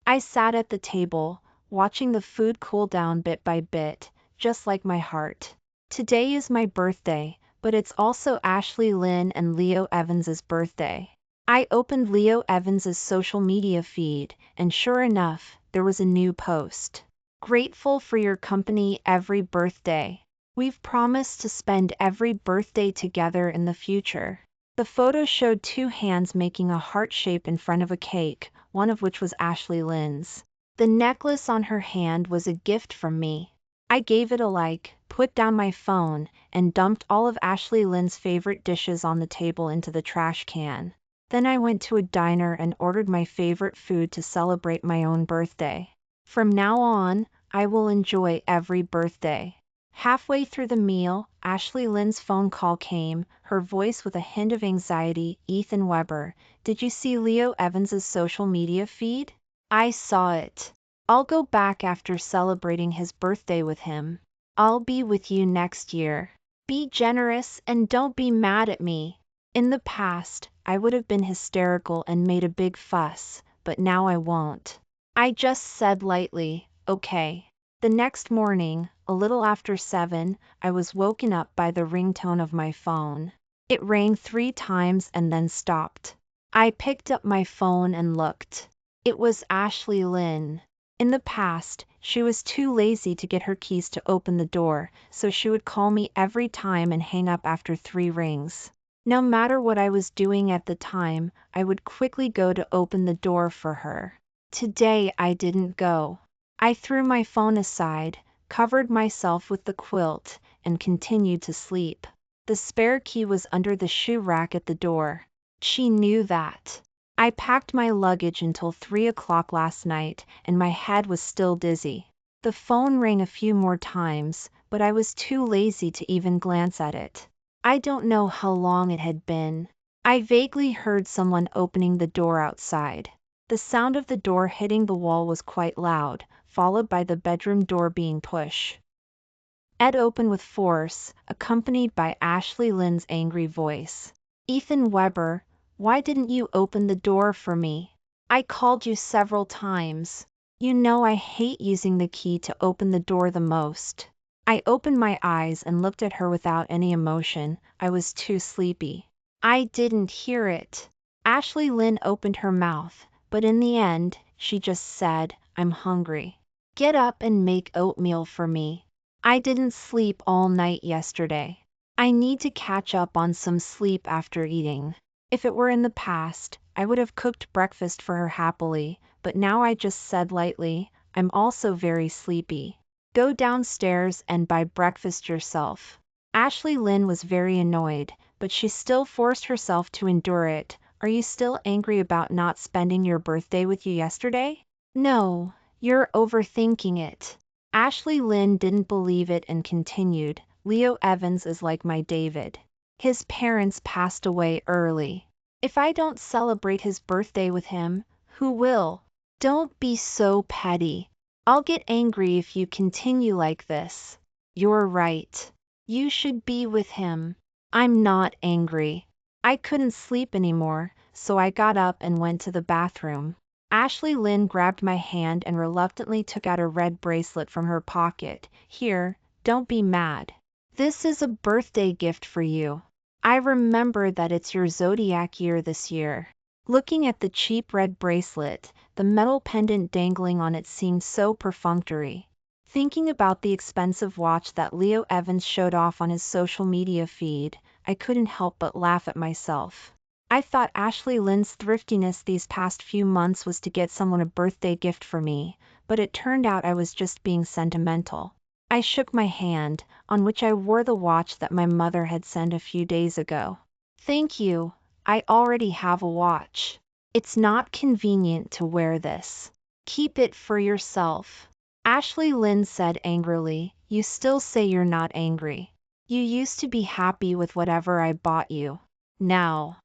I sat at the table, watching the food cool down bit by bit, just like my heart. Today is my birthday, but it's also Ashley Lynn and Leo Evans's birthday. I opened Leo Evans's social media feed, and sure enough, there was a new post. Grateful for your company every birthday. We've promised to spend every birthday together in the future. The photo showed two hands making a heart shape in front of a cake, one of which was Ashley Lynn's. The necklace on her hand was a gift from me. I gave it a like, put down my phone, and dumped all of Ashley Lynn's favorite dishes on the table into the trash can. Then I went to a diner and ordered my favorite food to celebrate my own birthday. From now on, I will enjoy every birthday. Halfway through the meal, Ashley Lynn's phone call came, her voice with a hint of anxiety. Ethan Weber, did you see Leo Evans's social media feed? I saw it. I'll go back after celebrating his birthday with him. I'll be with you next year. Be generous and don't be mad at me. In the past, I would have been hysterical and made a big fuss, but now I won't. I just said lightly, okay. The next morning, a little after 7, I was woken up by the ringtone of my phone. It rang 3 times and then stopped. I picked up my phone and looked. It was Ashley Lynn. In the past, she was too lazy to get her keys to open the door, so she would call me every time and hang up after 3 rings. No matter what I was doing at the time, I would quickly go to open the door for her. Today I didn't go. I threw my phone aside, covered myself with the quilt, and continued to sleep. The spare key was under the shoe rack at the door. She knew that. I packed my luggage until 3 o'clock last night, and my head was still dizzy. The phone rang a few more times, but I was too lazy to even glance at it. I don't know how long it had been. I vaguely heard someone opening the door outside. The sound of the door hitting the wall was quite loud, followed by the bedroom door being pushed. It opened with force, accompanied by Ashley Lynn's angry voice. Ethan Weber, why didn't you open the door for me? I called you several times. You know I hate using the key to open the door the most. I opened my eyes and looked at her without any emotion. I was too sleepy. I didn't hear it. Ashley Lynn opened her mouth, but in the end, she just said, I'm hungry. Get up and make oatmeal for me. I didn't sleep all night yesterday. I need to catch up on some sleep after eating. If it were in the past, I would have cooked breakfast for her happily, but now I just said lightly, I'm also very sleepy. Go downstairs and buy breakfast yourself. Ashley Lynn was very annoyed, but she still forced herself to endure it. Are you still angry about not spending your birthday with you yesterday? No, you're overthinking it. Ashley Lynn didn't believe it and continued, Leo Evans is like my David. His parents passed away early. If I don't celebrate his birthday with him, who will? Don't be so petty. I'll get angry if you continue like this. You're right. You should be with him. I'm not angry. I couldn't sleep anymore, so I got up and went to the bathroom. Ashley Lynn grabbed my hand and reluctantly took out a red bracelet from her pocket. Here, don't be mad. This is a birthday gift for you. I remember that it's your zodiac year this year. Looking at the cheap red bracelet, the metal pendant dangling on it seemed so perfunctory. Thinking about the expensive watch that Leo Evans showed off on his social media feed, I couldn't help but laugh at myself. I thought Ashley Lynn's thriftiness these past few months was to get someone a birthday gift for me, but it turned out I was just being sentimental. I shook my hand, on which I wore the watch that my mother had sent a few days ago. Thank you, I already have a watch. It's not convenient to wear this. Keep it for yourself. Ashley Lynn said angrily, you still say you're not angry. You used to be happy with whatever I bought you. Now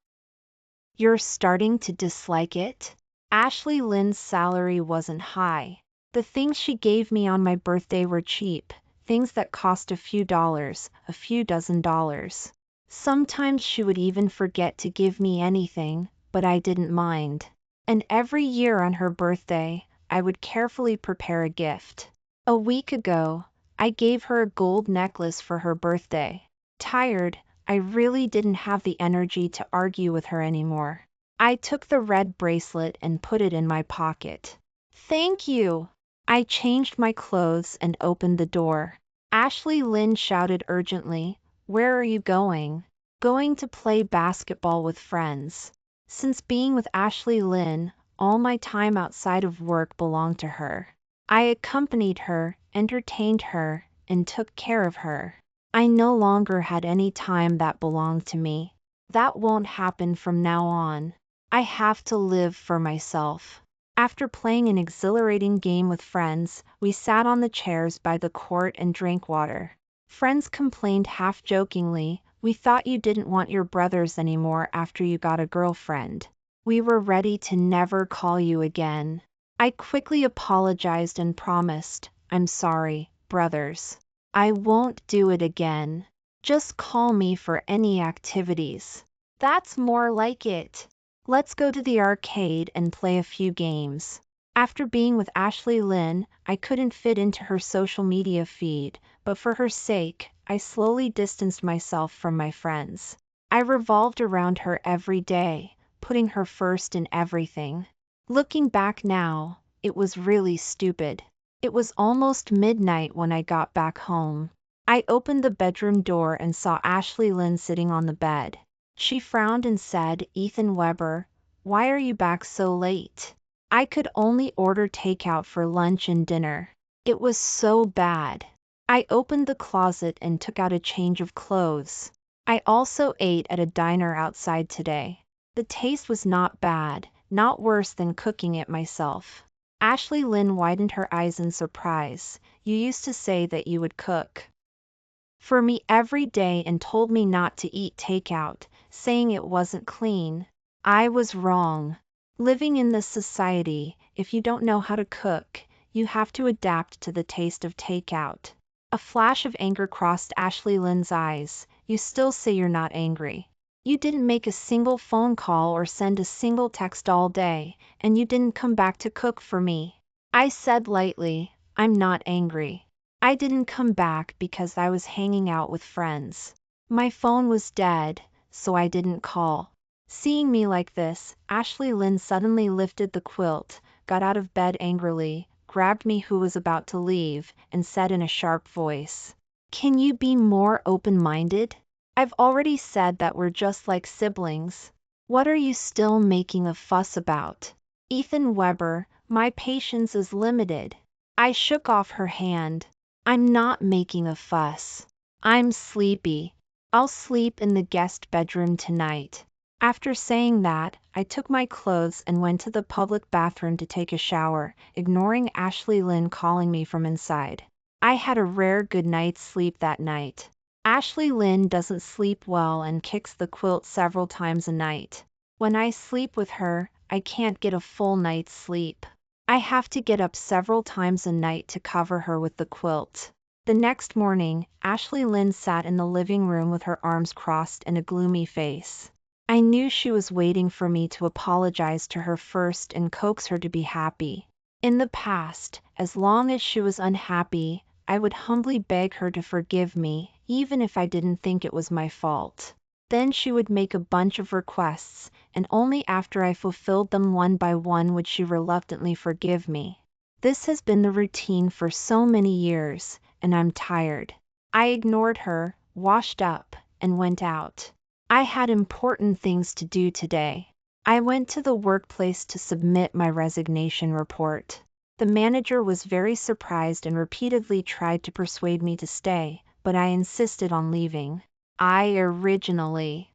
you're starting to dislike it? Ashley Lynn's salary wasn't high. The things she gave me on my birthday were cheap, things that cost a few dollars, a few dozen dollars. Sometimes she would even forget to give me anything, but I didn't mind. And every year on her birthday, I would carefully prepare a gift. A week ago, I gave her a gold necklace for her birthday. Tired, I really didn't have the energy to argue with her anymore. I took the red bracelet and put it in my pocket. Thank you. I changed my clothes and opened the door. Ashley Lynn shouted urgently, "Where are you going?" "Going to play basketball with friends." Since being with Ashley Lynn, all my time outside of work belonged to her. I accompanied her, entertained her, and took care of her. I no longer had any time that belonged to me. That won't happen from now on. I have to live for myself. After playing an exhilarating game with friends, we sat on the chairs by the court and drank water. Friends complained half-jokingly, "We thought you didn't want your brothers anymore after you got a girlfriend. We were ready to never call you again." I quickly apologized and promised, "I'm sorry, brothers. I won't do it again. Just call me for any activities." That's more like it. Let's go to the arcade and play a few games. After being with Ashley Lynn, I couldn't fit into her social media feed, but for her sake, I slowly distanced myself from my friends. I revolved around her every day, putting her first in everything. Looking back now, it was really stupid. It was almost midnight when I got back home. I opened the bedroom door and saw Ashley Lynn sitting on the bed. She frowned and said, "Ethan Weber, why are you back so late?" I could only order takeout for lunch and dinner. It was so bad. I opened the closet and took out a change of clothes. I also ate at a diner outside today. The taste was not bad, not worse than cooking it myself. Ashley Lynn widened her eyes in surprise. "You used to say that you would cook for me every day and told me not to eat takeout, saying it wasn't clean." I was wrong. Living in this society, if you don't know how to cook, you have to adapt to the taste of takeout. A flash of anger crossed Ashley Lynn's eyes. "You still say you're not angry. You didn't make a single phone call or send a single text all day, and you didn't come back to cook for me." I said lightly, "I'm not angry. I didn't come back because I was hanging out with friends. My phone was dead, so I didn't call." Seeing me like this, Ashley Lynn suddenly lifted the quilt, got out of bed angrily, grabbed me who was about to leave, and said in a sharp voice, "Can you be more open-minded? I've already said that we're just like siblings. What are you still making a fuss about?" "Ethan Weber, my patience is limited." I shook off her hand. "I'm not making a fuss. I'm sleepy. I'll sleep in the guest bedroom tonight." After saying that, I took my clothes and went to the public bathroom to take a shower, ignoring Ashley Lynn calling me from inside. I had a rare good night's sleep that night. Ashley Lynn doesn't sleep well and kicks the quilt several times a night. When I sleep with her, I can't get a full night's sleep. I have to get up several times a night to cover her with the quilt. The next morning, Ashley Lynn sat in the living room with her arms crossed and a gloomy face. I knew she was waiting for me to apologize to her first and coax her to be happy. In the past, as long as she was unhappy, I would humbly beg her to forgive me, even if I didn't think it was my fault. Then she would make a bunch of requests, and only after I fulfilled them one by one would she reluctantly forgive me. This has been the routine for so many years, and I'm tired. I ignored her, washed up, and went out. I had important things to do today. I went to the workplace to submit my resignation report. The manager was very surprised and repeatedly tried to persuade me to stay, but I insisted on leaving. I originally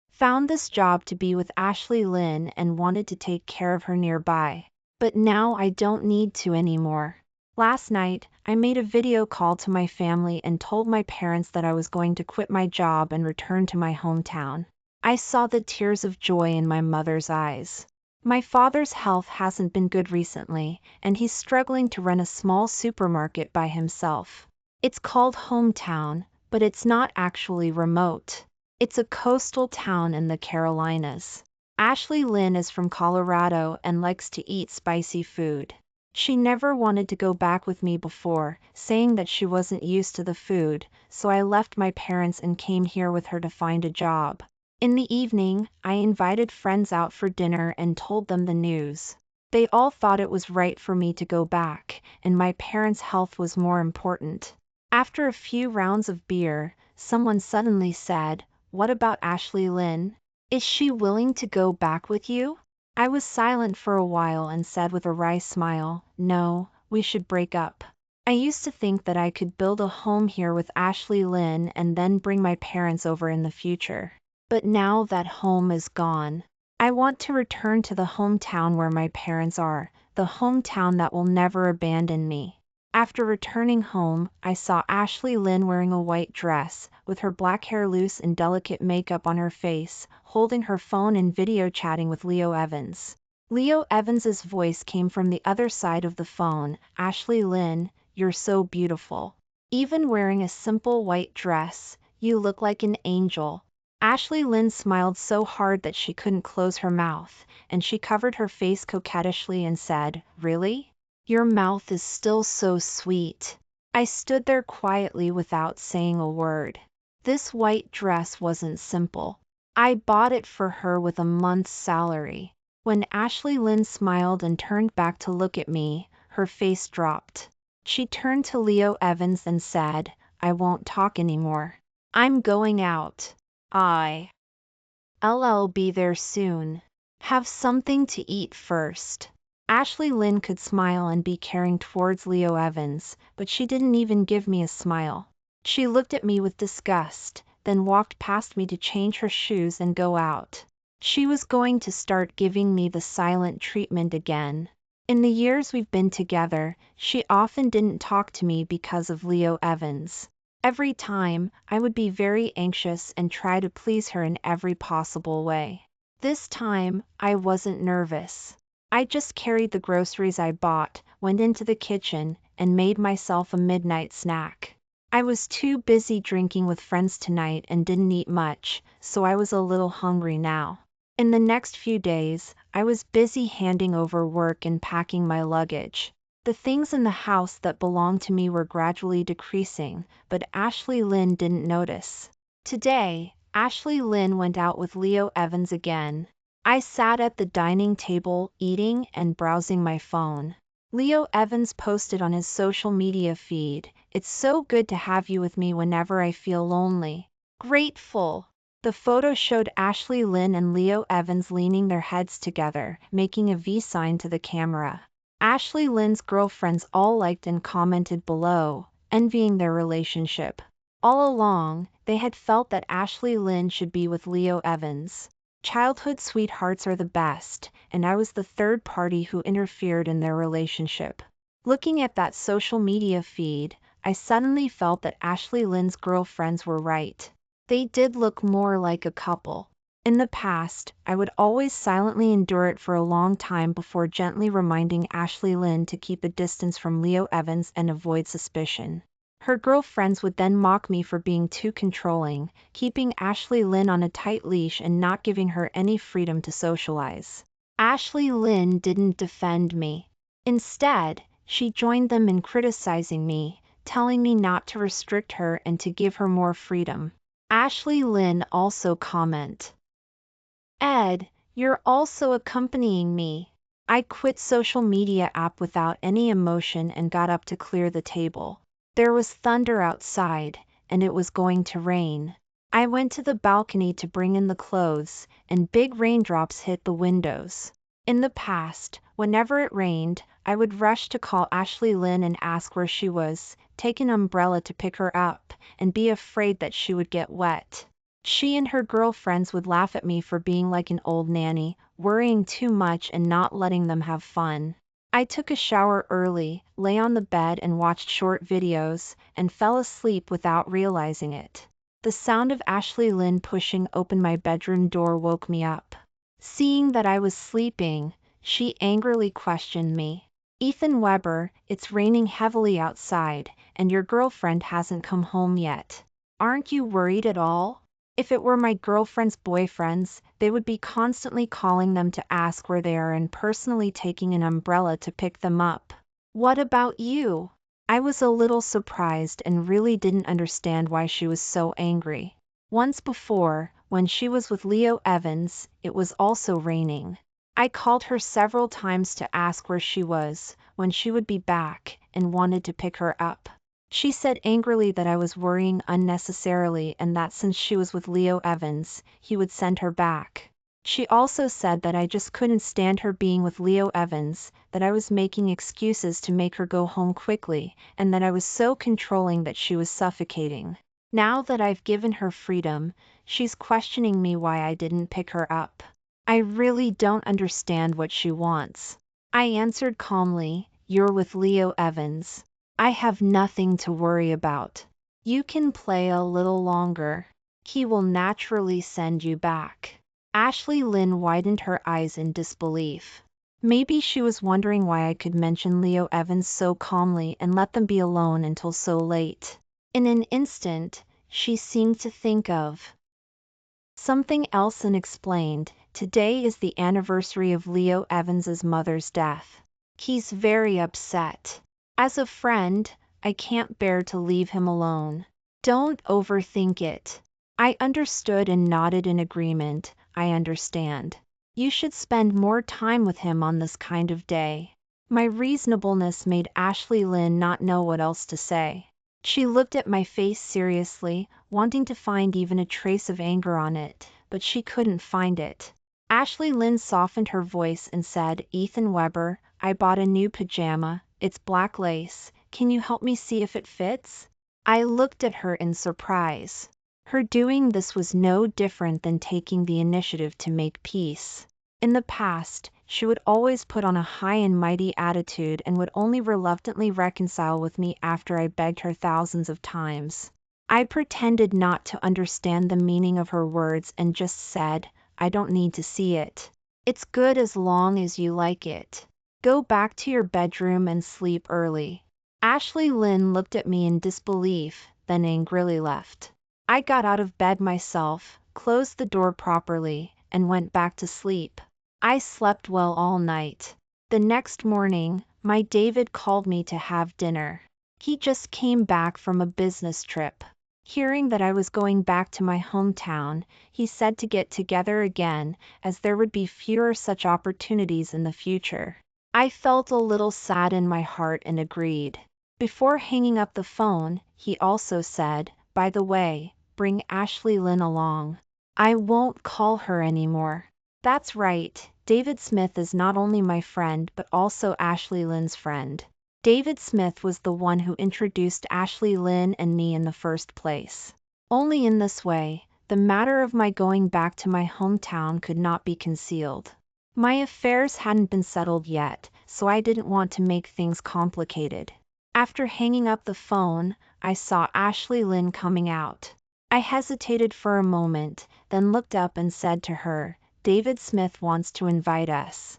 found this job to be with Ashley Lynn and wanted to take care of her nearby. But now I don't need to anymore. Last night, I made a video call to my family and told my parents that I was going to quit my job and return to my hometown. I saw the tears of joy in my mother's eyes. My father's health hasn't been good recently, and he's struggling to run a small supermarket by himself. It's called Hometown, but it's not actually remote. It's a coastal town in the Carolinas. Ashley Lynn is from Colorado and likes to eat spicy food. She never wanted to go back with me before, saying that she wasn't used to the food, so I left my parents and came here with her to find a job. In the evening, I invited friends out for dinner and told them the news. They all thought it was right for me to go back, and my parents' health was more important. After a few rounds of beer, someone suddenly said, "What about Ashley Lynn? Is she willing to go back with you?" I was silent for a while and said with a wry smile, "No, we should break up. I used to think that I could build a home here with Ashley Lynn and then bring my parents over in the future. But now that home is gone. I want to return to the hometown where my parents are, the hometown that will never abandon me." After returning home, I saw Ashley Lynn wearing a white dress, with her black hair loose and delicate makeup on her face, holding her phone and video chatting with Leo Evans. Leo Evans's voice came from the other side of the phone. "Ashley Lynn, you're so beautiful. Even wearing a simple white dress, you look like an angel." Ashley Lynn smiled so hard that she couldn't close her mouth, and she covered her face coquettishly and said, "Really? Your mouth is still so sweet." I stood there quietly without saying a word. This white dress wasn't simple. I bought it for her with a month's salary. When Ashley Lynn smiled and turned back to look at me, her face dropped. She turned to Leo Evans and said, "I won't talk anymore. I'm going out. I'll be there soon. Have something to eat first." Ashley Lynn could smile and be caring towards Leo Evans, but she didn't even give me a smile. She looked at me with disgust, then walked past me to change her shoes and go out. She was going to start giving me the silent treatment again. In the years we've been together, she often didn't talk to me because of Leo Evans. Every time, I would be very anxious and try to please her in every possible way. This time, I wasn't nervous. I just carried the groceries I bought, went into the kitchen, and made myself a midnight snack. I was too busy drinking with friends tonight and didn't eat much, so I was a little hungry now. In the next few days, I was busy handing over work and packing my luggage. The things in the house that belonged to me were gradually decreasing, but Ashley Lynn didn't notice. Today, Ashley Lynn went out with Leo Evans again. I sat at the dining table, eating and browsing my phone. Leo Evans posted on his social media feed, "It's so good to have you with me whenever I feel lonely. Grateful." The photo showed Ashley Lynn and Leo Evans leaning their heads together, making a V sign to the camera. Ashley Lynn's girlfriends all liked and commented below, envying their relationship. All along, they had felt that Ashley Lynn should be with Leo Evans. Childhood sweethearts are the best, and I was the third party who interfered in their relationship. Looking at that social media feed, I suddenly felt that Ashley Lynn's girlfriends were right. They did look more like a couple. In the past, I would always silently endure it for a long time before gently reminding Ashley Lynn to keep a distance from Leo Evans and avoid suspicion. Her girlfriends would then mock me for being too controlling, keeping Ashley Lynn on a tight leash and not giving her any freedom to socialize. Ashley Lynn didn't defend me. Instead, she joined them in criticizing me, telling me not to restrict her and to give her more freedom. Ashley Lynn also commented, "Ed, you're also accompanying me." I quit social media app without any emotion and got up to clear the table. There was thunder outside, and it was going to rain. I went to the balcony to bring in the clothes, and big raindrops hit the windows. In the past, whenever it rained, I would rush to call Ashley Lynn and ask where she was, take an umbrella to pick her up, and be afraid that she would get wet. She and her girlfriends would laugh at me for being like an old nanny, worrying too much and not letting them have fun. I took a shower early, lay on the bed and watched short videos, and fell asleep without realizing it. The sound of Ashley Lynn pushing open my bedroom door woke me up. Seeing that I was sleeping, she angrily questioned me. "Ethan Weber, it's raining heavily outside, and your girlfriend hasn't come home yet. Aren't you worried at all?" If it were my girlfriend's boyfriends, they would be constantly calling them to ask where they are and personally taking an umbrella to pick them up. What about you? I was a little surprised and really didn't understand why she was so angry. Once before, when she was with Leo Evans, it was also raining. I called her several times to ask where she was, when she would be back, and wanted to pick her up. She said angrily that I was worrying unnecessarily and that since she was with Leo Evans, he would send her back. She also said that I just couldn't stand her being with Leo Evans, that I was making excuses to make her go home quickly, and that I was so controlling that she was suffocating. Now that I've given her freedom, she's questioning me why I didn't pick her up. I really don't understand what she wants. I answered calmly, "You're with Leo Evans. I have nothing to worry about. You can play a little longer. He will naturally send you back." Ashley Lynn widened her eyes in disbelief. Maybe she was wondering why I could mention Leo Evans so calmly and let them be alone until so late. In an instant, she seemed to think of something else and explained, "Today is the anniversary of Leo Evans's mother's death. He's very upset. As a friend, I can't bear to leave him alone. Don't overthink it." I understood and nodded in agreement. I understand. You should spend more time with him on this kind of day. My reasonableness made Ashley Lynn not know what else to say. She looked at my face seriously, wanting to find even a trace of anger on it, but she couldn't find it. Ashley Lynn softened her voice and said, "Ethan Weber, I bought a new pajama. It's black lace. Can you help me see if it fits?" I looked at her in surprise. Her doing this was no different than taking the initiative to make peace. In the past, she would always put on a high and mighty attitude and would only reluctantly reconcile with me after I begged her thousands of times. I pretended not to understand the meaning of her words and just said, "I don't need to see it. It's good as long as you like it. Go back to your bedroom and sleep early." Ashley Lynn looked at me in disbelief, then angrily left. I got out of bed myself, closed the door properly, and went back to sleep. I slept well all night. The next morning, my David called me to have dinner. He just came back from a business trip. Hearing that I was going back to my hometown, he said to get together again, as there would be fewer such opportunities in the future. I felt a little sad in my heart and agreed. Before hanging up the phone, he also said, "By the way, bring Ashley Lynn along. I won't call her anymore." That's right, David Smith is not only my friend but also Ashley Lynn's friend. David Smith was the one who introduced Ashley Lynn and me in the first place. Only in this way, the matter of my going back to my hometown could not be concealed. My affairs hadn't been settled yet, so I didn't want to make things complicated. After hanging up the phone, I saw Ashley Lynn coming out. I hesitated for a moment, then looked up and said to her, "David Smith wants to invite us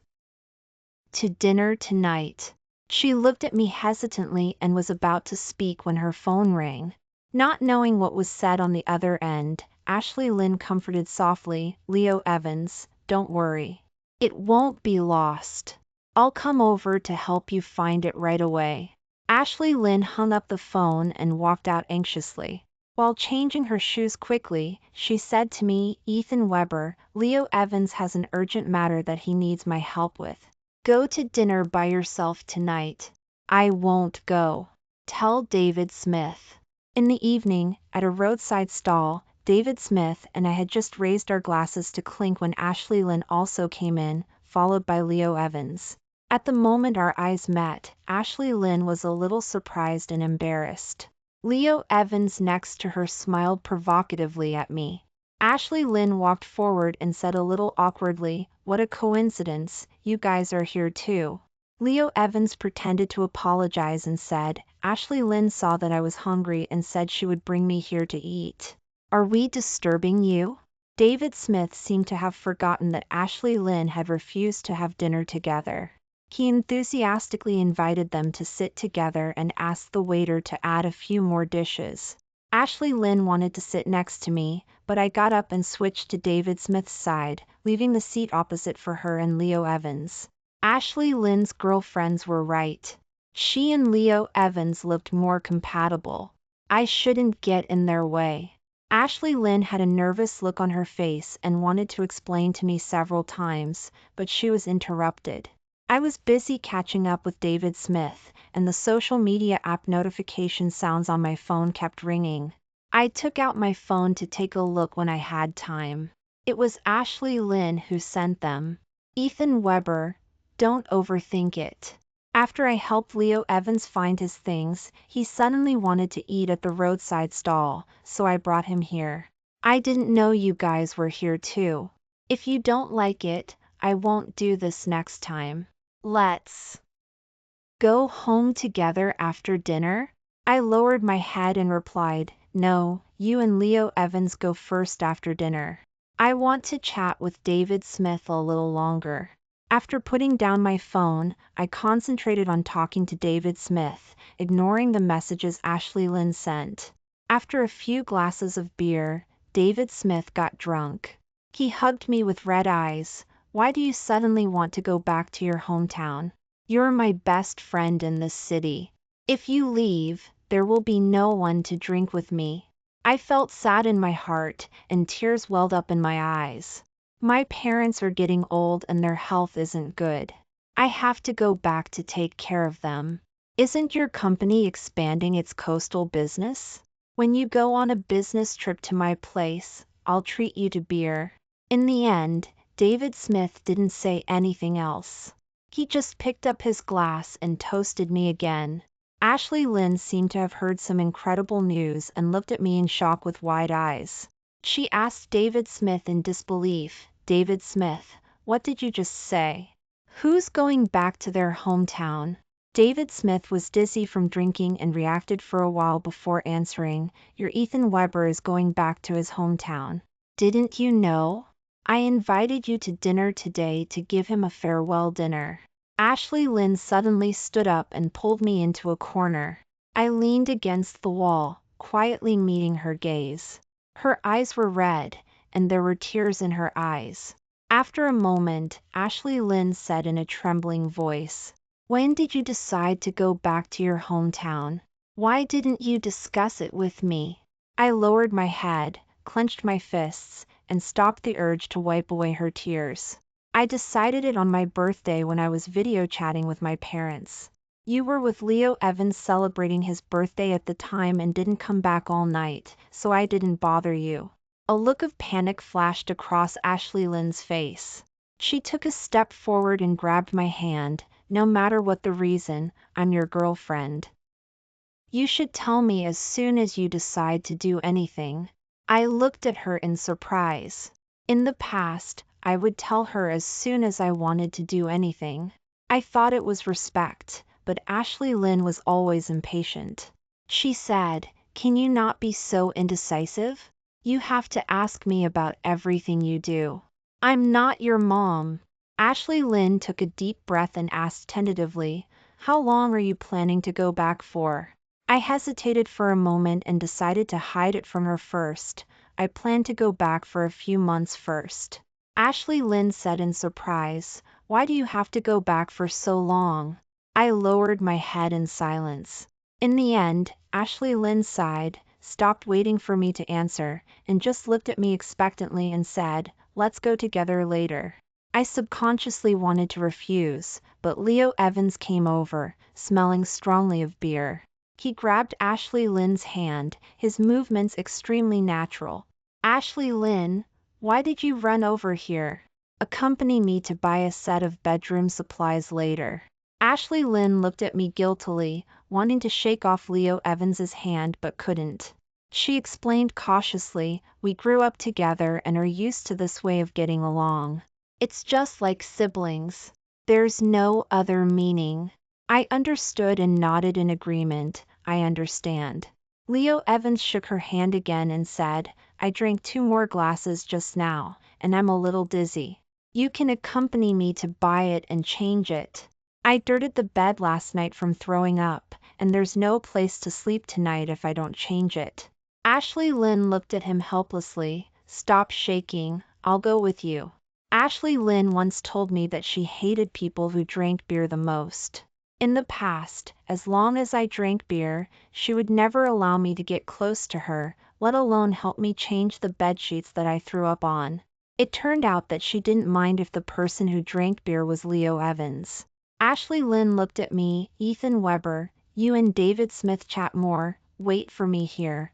to dinner tonight." She looked at me hesitantly and was about to speak when her phone rang. Not knowing what was said on the other end, Ashley Lynn comforted softly, "Leo Evans, don't worry. It won't be lost. I'll come over to help you find it right away." Ashley Lynn hung up the phone and walked out anxiously. While changing her shoes quickly, she said to me, "Ethan Weber, Leo Evans has an urgent matter that he needs my help with. Go to dinner by yourself tonight." "I won't go. Tell David Smith." In the evening, at a roadside stall, David Smith and I had just raised our glasses to clink when Ashley Lynn also came in, followed by Leo Evans. At the moment our eyes met, Ashley Lynn was a little surprised and embarrassed. Leo Evans next to her smiled provocatively at me. Ashley Lynn walked forward and said a little awkwardly, "What a coincidence, you guys are here too." Leo Evans pretended to apologize and said, "Ashley Lynn saw that I was hungry and said she would bring me here to eat. Are we disturbing you?" David Smith seemed to have forgotten that Ashley Lynn had refused to have dinner together. He enthusiastically invited them to sit together and asked the waiter to add a few more dishes. Ashley Lynn wanted to sit next to me, but I got up and switched to David Smith's side, leaving the seat opposite for her and Leo Evans. Ashley Lynn's girlfriends were right. She and Leo Evans looked more compatible. I shouldn't get in their way. Ashley Lynn had a nervous look on her face and wanted to explain to me several times, but she was interrupted. I was busy catching up with David Smith, and the social media app notification sounds on my phone kept ringing. I took out my phone to take a look when I had time. It was Ashley Lynn who sent them. Ethan Weber, don't overthink it. After I helped Leo Evans find his things, he suddenly wanted to eat at the roadside stall, so I brought him here. I didn't know you guys were here too. If you don't like it, I won't do this next time. Let's go home together after dinner? I lowered my head and replied, no, you and Leo Evans go first after dinner. I want to chat with David Smith a little longer. After putting down my phone, I concentrated on talking to David Smith, ignoring the messages Ashley Lynn sent. After a few glasses of beer, David Smith got drunk. He hugged me with red eyes. Why do you suddenly want to go back to your hometown? You're my best friend in this city. If you leave, there will be no one to drink with me. I felt sad in my heart, and tears welled up in my eyes. My parents are getting old and their health isn't good. I have to go back to take care of them. Isn't your company expanding its coastal business? When you go on a business trip to my place, I'll treat you to beer. In the end, David Smith didn't say anything else. He just picked up his glass and toasted me again. Ashley Lynn seemed to have heard some incredible news and looked at me in shock with wide eyes. She asked David Smith in disbelief, David Smith, what did you just say? Who's going back to their hometown? David Smith was dizzy from drinking and reacted for a while before answering, your Ethan Weber is going back to his hometown. Didn't you know? I invited you to dinner today to give him a farewell dinner. Ashley Lynn suddenly stood up and pulled me into a corner. I leaned against the wall, quietly meeting her gaze. Her eyes were red, and there were tears in her eyes. After a moment, Ashley Lynn said in a trembling voice, when did you decide to go back to your hometown? Why didn't you discuss it with me? I lowered my head, clenched my fists, and stopped the urge to wipe away her tears. I decided it on my birthday when I was video chatting with my parents. You were with Leo Evans celebrating his birthday at the time and didn't come back all night, so I didn't bother you. A look of panic flashed across Ashley Lynn's face. She took a step forward and grabbed my hand. No matter what the reason, I'm your girlfriend. You should tell me as soon as you decide to do anything. I looked at her in surprise. In the past, I would tell her as soon as I wanted to do anything. I thought it was respect, but Ashley Lynn was always impatient. She said, can you not be so indecisive? You have to ask me about everything you do. I'm not your mom. Ashley Lynn took a deep breath and asked tentatively, how long are you planning to go back for? I hesitated for a moment and decided to hide it from her first. I plan to go back for a few months first. Ashley Lynn said in surprise, why do you have to go back for so long? I lowered my head in silence. In the end, Ashley Lynn sighed, stopped waiting for me to answer, and just looked at me expectantly and said, let's go together later. I subconsciously wanted to refuse, but Leo Evans came over, smelling strongly of beer. He grabbed Ashley Lynn's hand, his movements extremely natural. Ashley Lynn, why did you run over here? Accompany me to buy a set of bedroom supplies later. Ashley Lynn looked at me guiltily, wanting to shake off Leo Evans's hand but couldn't. She explained cautiously, we grew up together and are used to this way of getting along. It's just like siblings. There's no other meaning. I understood and nodded in agreement. I understand. Leo Evans shook her hand again and said, I drank 2 more glasses just now, and I'm a little dizzy. You can accompany me to buy it and change it. I dirted the bed last night from throwing up, and there's no place to sleep tonight if I don't change it. Ashley Lynn looked at him helplessly. Stop shaking, I'll go with you. Ashley Lynn once told me that she hated people who drank beer the most. In the past, as long as I drank beer, she would never allow me to get close to her, let alone help me change the bedsheets that I threw up on. It turned out that she didn't mind if the person who drank beer was Leo Evans. Ashley Lynn looked at me. Ethan Weber, you and David Smith chat more, wait for me here.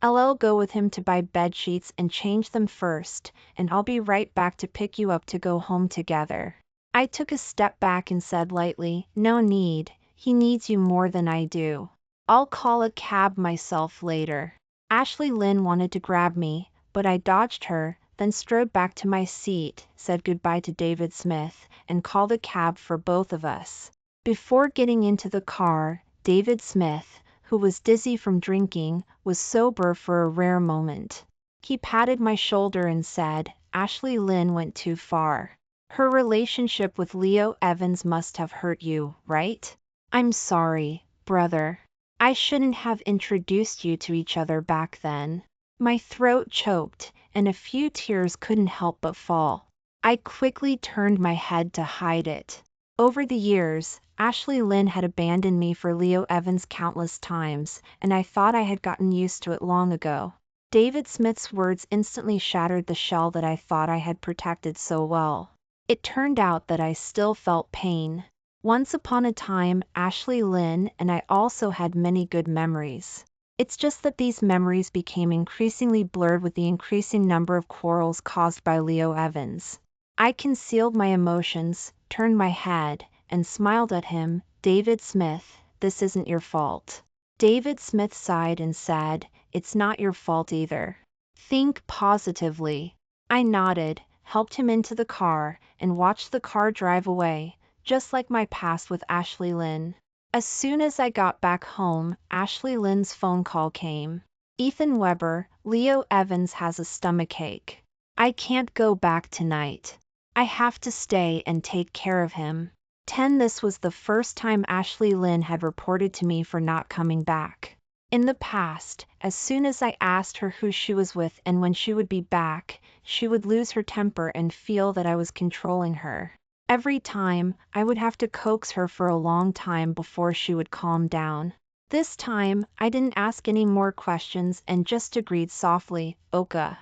I'll go with him to buy bedsheets and change them first, and I'll be right back to pick you up to go home together. I took a step back and said lightly, no need, he needs you more than I do. I'll call a cab myself later. Ashley Lynn wanted to grab me, but I dodged her, then strode back to my seat, said goodbye to David Smith, and called a cab for both of us. Before getting into the car, David Smith, who was dizzy from drinking, was sober for a rare moment. He patted my shoulder and said, Ashley Lynn went too far. Her relationship with Leo Evans must have hurt you, right? I'm sorry, brother. I shouldn't have introduced you to each other back then. My throat choked, and a few tears couldn't help but fall. I quickly turned my head to hide it. Over the years, Ashley Lynn had abandoned me for Leo Evans countless times, and I thought I had gotten used to it long ago. David Smith's words instantly shattered the shell that I thought I had protected so well. It turned out that I still felt pain. Once upon a time, Ashley Lynn and I also had many good memories. It's just that these memories became increasingly blurred with the increasing number of quarrels caused by Leo Evans. I concealed my emotions, turned my head, and smiled at him. David Smith, this isn't your fault. David Smith sighed and said, it's not your fault either. Think positively. I nodded, helped him into the car, and watched the car drive away, just like my past with Ashley Lynn. As soon as I got back home, Ashley Lynn's phone call came. Ethan Weber, Leo Evans has a stomachache. I can't go back tonight. I have to stay and take care of him. This was the first time Ashley Lynn had reported to me for not coming back. In the past, as soon as I asked her who she was with and when she would be back, she would lose her temper and feel that I was controlling her. Every time, I would have to coax her for a long time before she would calm down. This time, I didn't ask any more questions and just agreed softly, okay.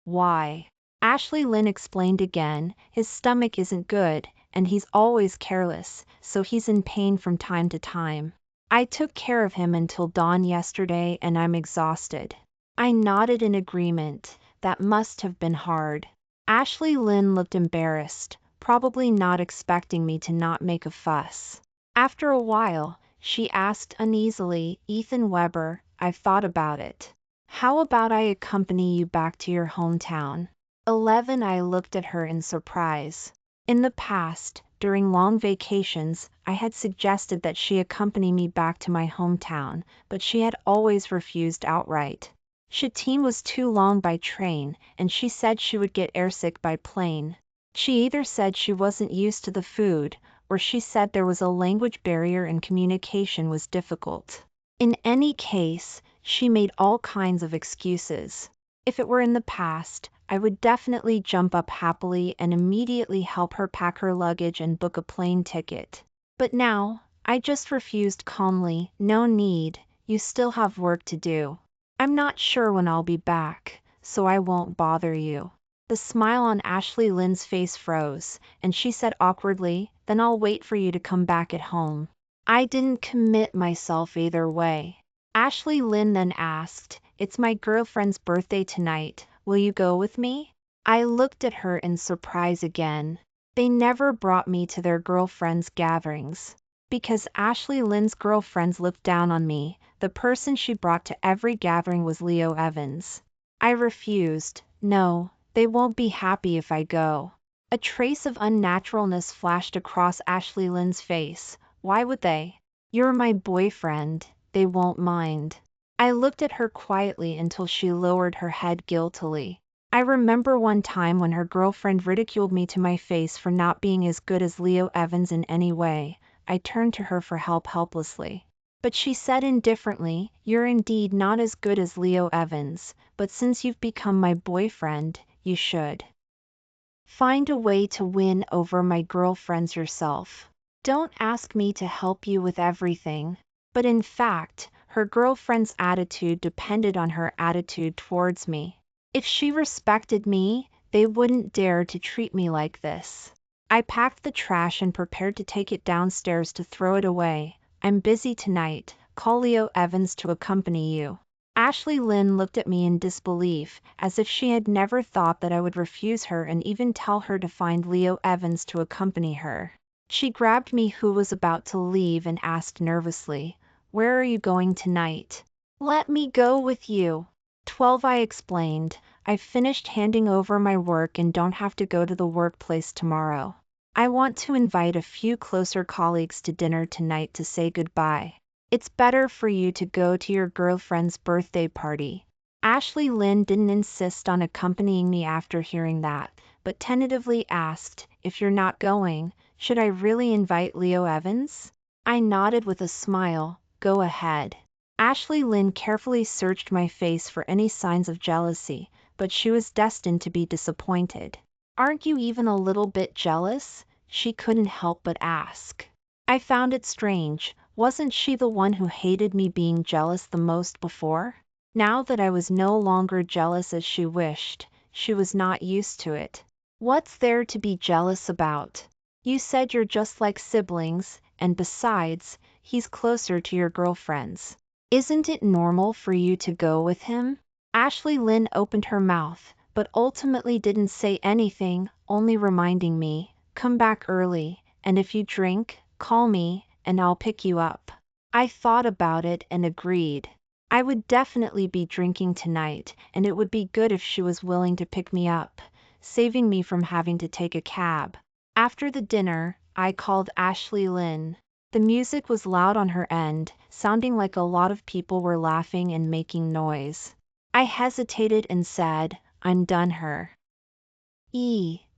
Why? Ashley Lynn explained again, his stomach isn't good, and he's always careless, so he's in pain from time to time. I took care of him until dawn yesterday and I'm exhausted. I nodded in agreement. That must have been hard. Ashley Lynn looked embarrassed, probably not expecting me to not make a fuss. After a while, she asked uneasily, Ethan Weber, I've thought about it. How about I accompany you back to your hometown? 11. I looked at her in surprise. In the past, during long vacations, I had suggested that she accompany me back to my hometown, but she had always refused outright. Shatin was too long by train, and she said she would get airsick by plane. She either said she wasn't used to the food, or she said there was a language barrier and communication was difficult. In any case, she made all kinds of excuses. If it were in the past, I would definitely jump up happily and immediately help her pack her luggage and book a plane ticket. But now, I just refused calmly, no need, you still have work to do. I'm not sure when I'll be back, so I won't bother you. The smile on Ashley Lynn's face froze, and she said awkwardly, then I'll wait for you to come back at home. I didn't commit myself either way. Ashley Lynn then asked, it's my girlfriend's birthday tonight, will you go with me? I looked at her in surprise again. They never brought me to their girlfriends' gatherings. Because Ashley Lynn's girlfriends looked down on me, the person she brought to every gathering was Leo Evans. I refused. No, they won't be happy if I go. A trace of unnaturalness flashed across Ashley Lynn's face. Why would they? You're my boyfriend, they won't mind. I looked at her quietly until she lowered her head guiltily. I remember one time when her girlfriend ridiculed me to my face for not being as good as Leo Evans in any way. I turned to her for help helplessly. But she said indifferently, "You're indeed not as good as Leo Evans, but since you've become my boyfriend, you should find a way to win over my girlfriends yourself. Don't ask me to help you with everything." But in fact, her girlfriend's attitude depended on her attitude towards me. If she respected me, they wouldn't dare to treat me like this. I packed the trash and prepared to take it downstairs to throw it away. "I'm busy tonight. Call Leo Evans to accompany you." Ashley Lynn looked at me in disbelief, as if she had never thought that I would refuse her and even tell her to find Leo Evans to accompany her. She grabbed me, who was about to leave, and asked nervously, "Where are you going tonight?" "Let me go with you." 12, I explained. "I've finished handing over my work and don't have to go to the workplace tomorrow. I want to invite a few closer colleagues to dinner tonight to say goodbye. It's better for you to go to your girlfriend's birthday party." Ashley Lynn didn't insist on accompanying me after hearing that, but tentatively asked, "If you're not going, should I really invite Leo Evans?" I nodded with a smile. "Go ahead." Ashley Lynn carefully searched my face for any signs of jealousy, but she was destined to be disappointed. "Aren't you even a little bit jealous?" she couldn't help but ask. I found it strange. Wasn't she the one who hated me being jealous the most before? Now that I was no longer jealous as she wished, she was not used to it. "What's there to be jealous about? You said you're just like siblings, and besides, he's closer to your girlfriends. Isn't it normal for you to go with him?" Ashley Lynn opened her mouth, but ultimately didn't say anything, only reminding me, "Come back early, and if you drink, call me, and I'll pick you up." I thought about it and agreed. I would definitely be drinking tonight, and it would be good if she was willing to pick me up, saving me from having to take a cab. After the dinner, I called Ashley Lynn. The music was loud on her end, sounding like a lot of people were laughing and making noise. I hesitated and said, "I'm done her.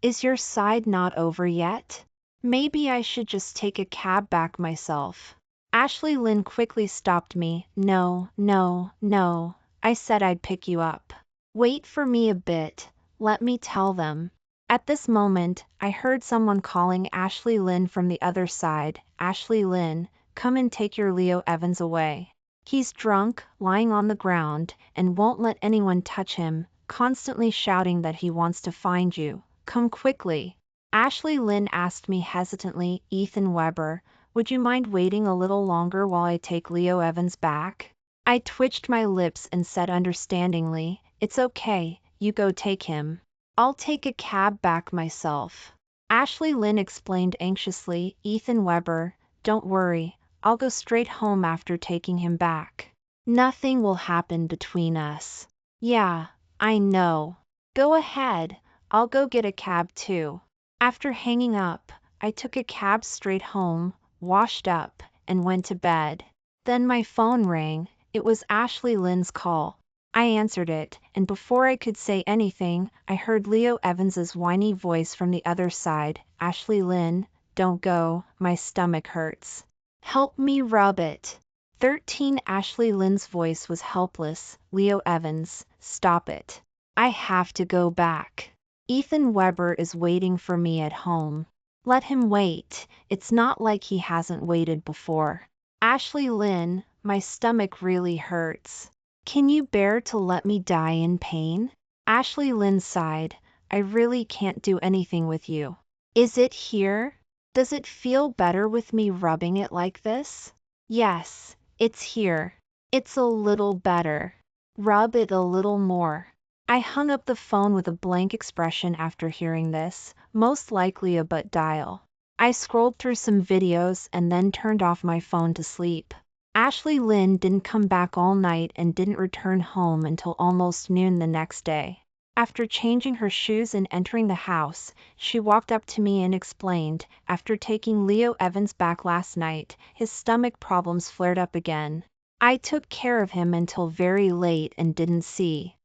Is your side not over yet? Maybe I should just take a cab back myself." Ashley Lynn quickly stopped me. "No, no, no. I said I'd pick you up. Wait for me a bit. Let me tell them." At this moment, I heard someone calling Ashley Lynn from the other side. "Ashley Lynn, come and take your Leo Evans away. He's drunk, lying on the ground, and won't let anyone touch him, constantly shouting that he wants to find you. Come quickly." Ashley Lynn asked me hesitantly, "Ethan Weber, would you mind waiting a little longer while I take Leo Evans back?" I twitched my lips and said understandingly, "It's okay, you go take him. I'll take a cab back myself." Ashley Lynn explained anxiously, "Ethan Weber, don't worry, I'll go straight home after taking him back. Nothing will happen between us." "Yeah, I know. Go ahead, I'll go get a cab too." After hanging up, I took a cab straight home, washed up, and went to bed. Then my phone rang. It was Ashley Lynn's call. I answered it, and before I could say anything, I heard Leo Evans's whiny voice from the other side. "Ashley Lynn, don't go, my stomach hurts. Help me rub it." 13. Ashley Lynn's voice was helpless. "Leo Evans, stop it. I have to go back. Ethan Weber is waiting for me at home. Let him wait, it's not like he hasn't waited before." "Ashley Lynn, my stomach really hurts. Can you bear to let me die in pain?" Ashley Lynn sighed. "I really can't do anything with you. Is it here? Does it feel better with me rubbing it like this?" "Yes, it's here. It's a little better. Rub it a little more." I hung up the phone with a blank expression after hearing this, most likely a butt dial. I scrolled through some videos and then turned off my phone to sleep. Ashley Lynn didn't come back all night and didn't return home until almost noon the next day. After changing her shoes and entering the house, she walked up to me and explained, "After taking Leo Evans back last night, his stomach problems flared up again. I took care of him until very late and didn't see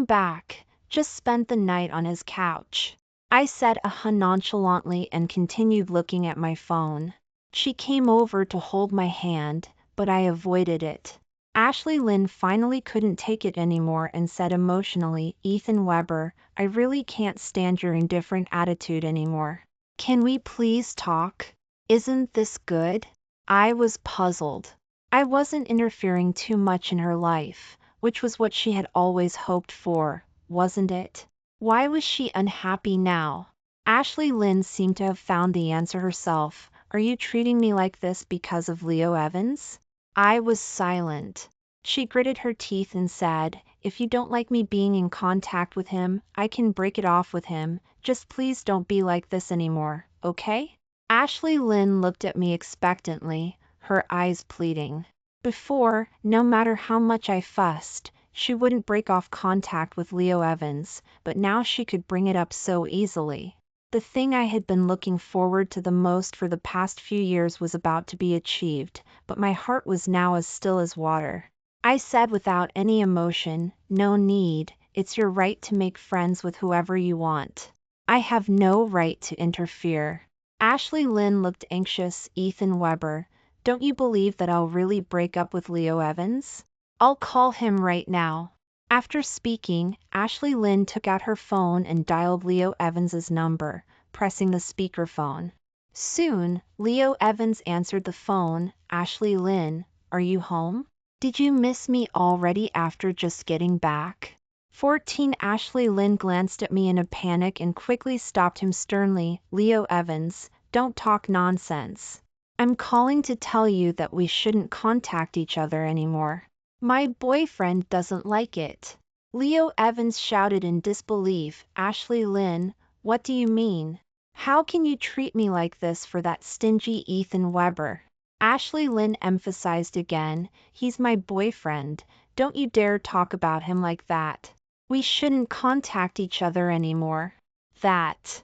back, just spent the night on his couch." I said nonchalantly and continued looking at my phone. She came over to hold my hand, but I avoided it. Ashley Lynn finally couldn't take it anymore and said emotionally, "Ethan Weber, I really can't stand your indifferent attitude anymore. Can we please talk? Isn't this good?" I was puzzled. I wasn't interfering too much in her life, which was what she had always hoped for, wasn't it? Why was she unhappy now? Ashley Lynn seemed to have found the answer herself. "Are you treating me like this because of Leo Evans?" I was silent. She gritted her teeth and said, "If you don't like me being in contact with him, I can break it off with him. Just please don't be like this anymore, okay?" Ashley Lynn looked at me expectantly, her eyes pleading. Before, no matter how much I fussed, she wouldn't break off contact with Leo Evans, but now she could bring it up so easily. The thing I had been looking forward to the most for the past few years was about to be achieved, but my heart was now as still as water. I said without any emotion, "No need, it's your right to make friends with whoever you want. I have no right to interfere." Ashley Lynn looked anxious. "Ethan Weber, don't you believe that I'll really break up with Leo Evans? I'll call him right now." After speaking, Ashley Lynn took out her phone and dialed Leo Evans's number, pressing the speakerphone. Soon, Leo Evans answered the phone. "Ashley Lynn, are you home? Did you miss me already after just getting back?" 14 Ashley Lynn glanced at me in a panic and quickly stopped him sternly. "Leo Evans, don't talk nonsense. I'm calling to tell you that we shouldn't contact each other anymore. My boyfriend doesn't like it." Leo Evans shouted in disbelief. "Ashley Lynn, what do you mean? How can you treat me like this for that stingy Ethan Weber?" Ashley Lynn emphasized again, "He's my boyfriend. Don't you dare talk about him like that. We shouldn't contact each other anymore. That's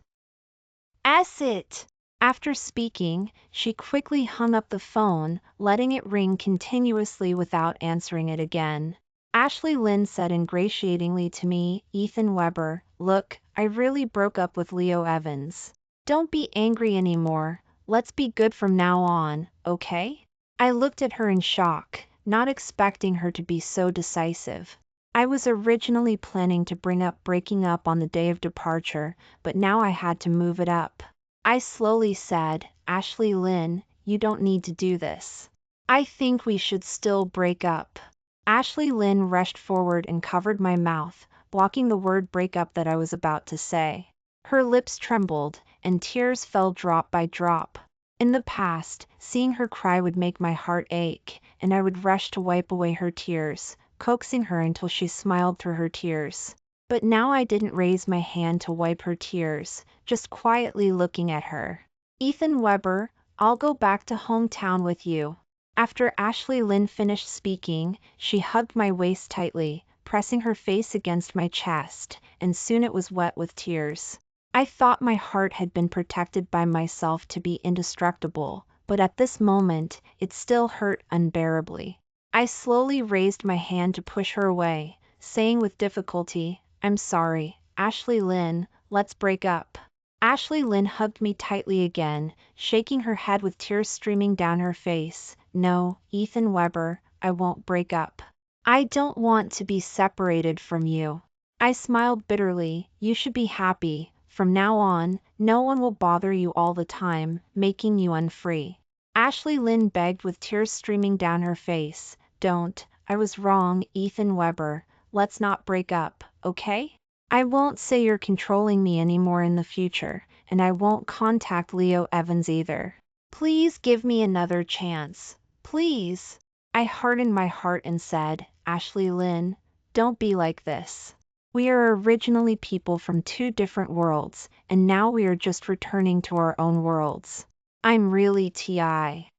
it." After speaking, she quickly hung up the phone, letting it ring continuously without answering it again. Ashley Lynn said ingratiatingly to me, "Ethan Weber, look, I really broke up with Leo Evans. Don't be angry anymore. Let's be good from now on, okay?" I looked at her in shock, not expecting her to be so decisive. I was originally planning to bring up breaking up on the day of departure, but now I had to move it up. I slowly said, "Ashley Lynn, you don't need to do this. I think we should still break up." Ashley Lynn rushed forward and covered my mouth, blocking the word breakup that I was about to say. Her lips trembled, and tears fell drop by drop. In the past, seeing her cry would make my heart ache, and I would rush to wipe away her tears, coaxing her until she smiled through her tears. But now I didn't raise my hand to wipe her tears, just quietly looking at her. "Ethan Weber, I'll go back to hometown with you." After Ashley Lynn finished speaking, she hugged my waist tightly, pressing her face against my chest, and soon it was wet with tears. I thought my heart had been protected by myself to be indestructible, but at this moment, it still hurt unbearably. I slowly raised my hand to push her away, saying with difficulty, "I'm sorry, Ashley Lynn, let's break up." Ashley Lynn hugged me tightly again, shaking her head with tears streaming down her face. "No, Ethan Weber, I won't break up. I don't want to be separated from you." I smiled bitterly. "You should be happy. From now on, no one will bother you all the time, making you unfree." Ashley Lynn begged with tears streaming down her face. "Don't, I was wrong, Ethan Weber. Let's not break up, okay? I won't say you're controlling me anymore in the future, and I won't contact Leo Evans either. Please give me another chance. Please." I hardened my heart and said, "Ashley Lynn, don't be like this. We are originally people from two different worlds, and now we are just returning to our own worlds. I'm really T.I.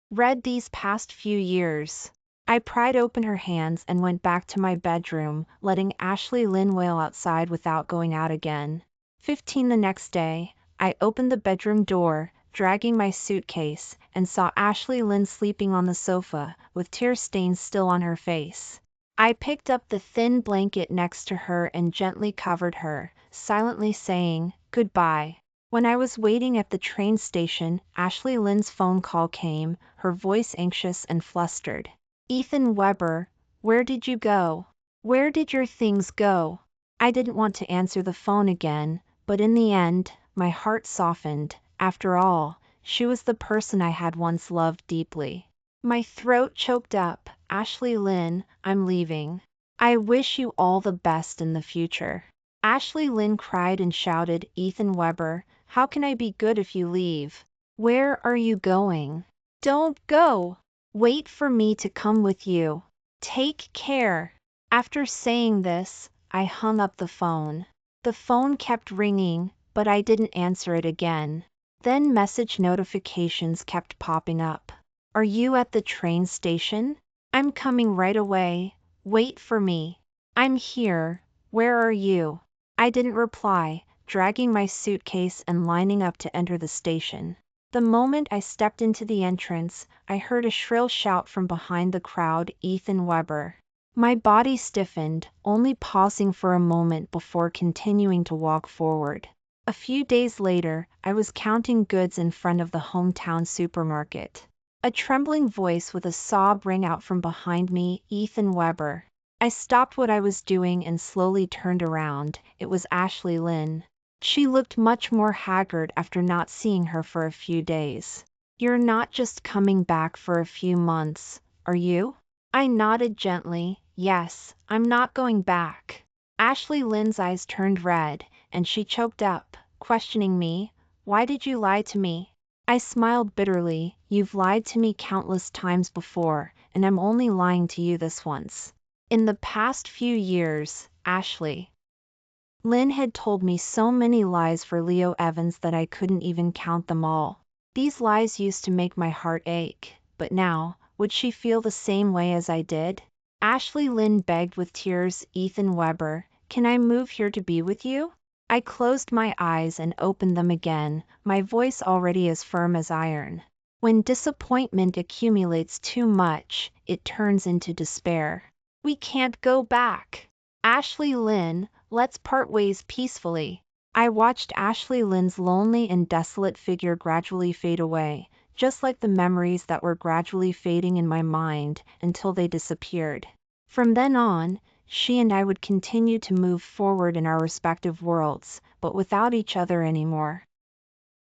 read these past few years." I pried open her hands and went back to my bedroom, letting Ashley Lynn wail outside without going out again. 15 The next day, I opened the bedroom door, dragging my suitcase, and saw Ashley Lynn sleeping on the sofa, with tear stains still on her face. I picked up the thin blanket next to her and gently covered her, silently saying, "Goodbye." When I was waiting at the train station, Ashley Lynn's phone call came, her voice anxious and flustered. Ethan Weber, where did you go? Where did your things go? I didn't want to answer the phone again, but in the end, my heart softened. After all, she was the person I had once loved deeply. My throat choked up. Ashley Lynn, I'm leaving. I wish you all the best in the future. Ashley Lynn cried and shouted, Ethan Weber, how can I be good if you leave? Where are you going? Don't go. Wait for me to come with you. Take care. After saying this, I hung up the phone. The phone kept ringing, but I didn't answer it again. Then message notifications kept popping up. Are you at the train station? I'm coming right away. Wait for me. I'm here. Where are you? I didn't reply, dragging my suitcase and lining up to enter the station. The moment I stepped into the entrance, I heard a shrill shout from behind the crowd, Ethan Weber. My body stiffened, only pausing for a moment before continuing to walk forward. A few days later, I was counting goods in front of the hometown supermarket. A trembling voice with a sob rang out from behind me, Ethan Weber. I stopped what I was doing and slowly turned around. It was Ashley Lynn. She looked much more haggard after not seeing her for a few days. You're not just coming back for a few months, are you? I nodded gently. Yes, I'm not going back. Ashley Lynn's eyes turned red, and she choked up, questioning me. Why did you lie to me? I smiled bitterly. You've lied to me countless times before, and I'm only lying to you this once. In the past few years, Ashley Lynn had told me so many lies for Leo Evans that I couldn't even count them all. These lies used to make my heart ache, but now, would she feel the same way as I did? Ashley Lynn begged with tears, Ethan Weber, can I move here to be with you? I closed my eyes and opened them again, my voice already as firm as iron. When disappointment accumulates too much, it turns into despair. We can't go back. Ashley Lynn, let's part ways peacefully. I watched Ashley Lynn's lonely and desolate figure gradually fade away, just like the memories that were gradually fading in my mind until they disappeared. From then on, she and I would continue to move forward in our respective worlds, but without each other anymore.